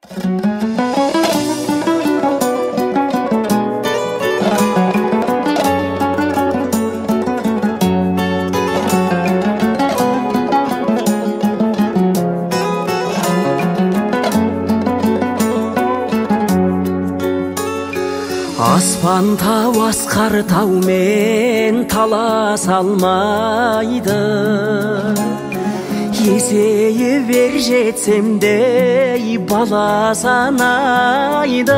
Аспан тау асқар таумен таласа алмайды. Есейіп ер жетсем де бала санайды.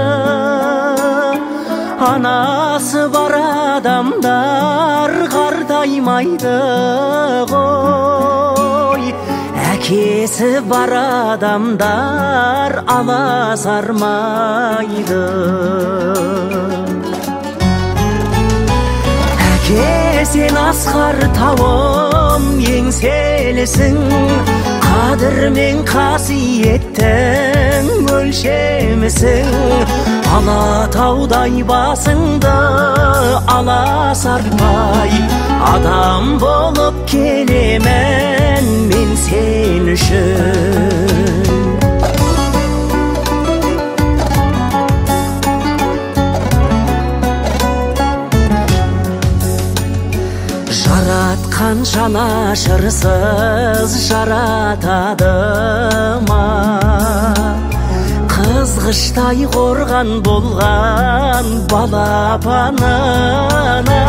Анасы бар адамдар қартаймайды ғой. Әкесі бар адамдар аласармайды. Сен асқар тауым еңселісің, қадір мен қасиеттің өлшемісің. Алатаудай басыңды аласартпай, адам болып келемін мен сен үшін. Жаратқан жанашырсыз жаратады ма? Қызғыштай қорған болған балапанына.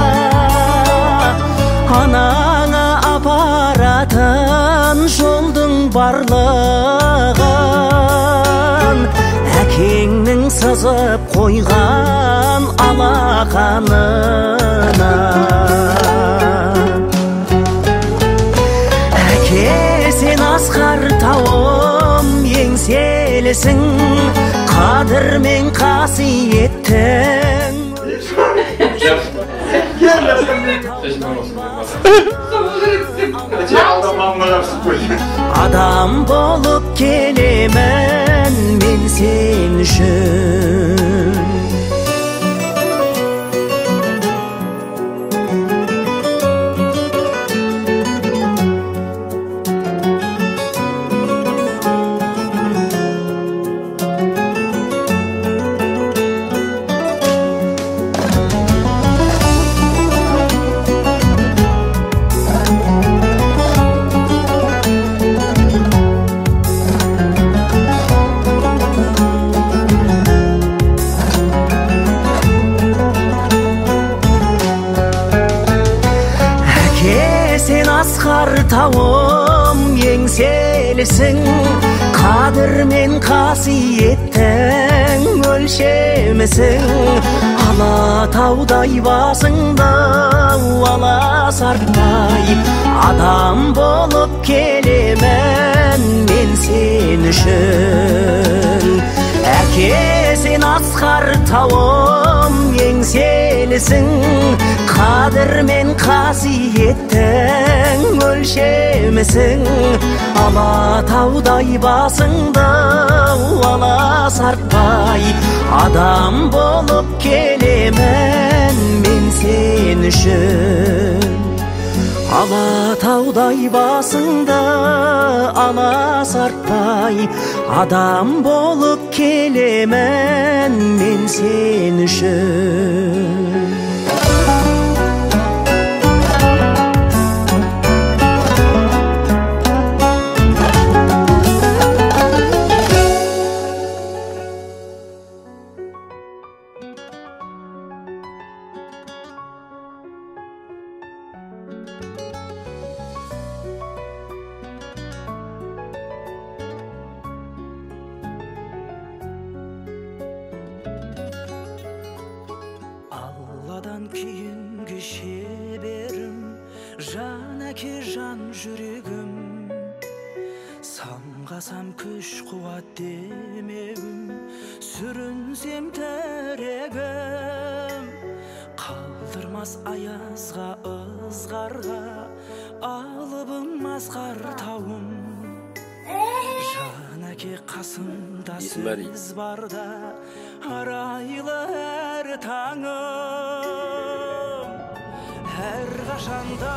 Анаңа апаратын жолдың барлығын әкеңнің сызып қойған алақанына. Сен асқар тауым еңселісің, қадір мен қасиеттің. Адам болып келемін мен сен үшін. Сен асқар тауым еңселісің, қадір мен қасиеттің өлшемісің. Алатаудай басыңды аласартпай, адам болып келемін мен сен үшін. Әке, сен асқар тауым еңселісің, қадір мен қасиеттің өлшемісің. Алатаудай басыңды аласартпай, адам болып келемін мен сен үшін. Алатаудай басыңды аласартпай, адам болып келемін мен сен үшін. Алладан кейінгі шеберім, жан әке жан жүрегім. Самғасам күш қуат демеуім, сүрінсем тірегім. Қалдырмас аязға ызғарға, алыбым асқар тауым. Жан әке қасымда сіз барда, арайлы әр таңым. Әр қашанда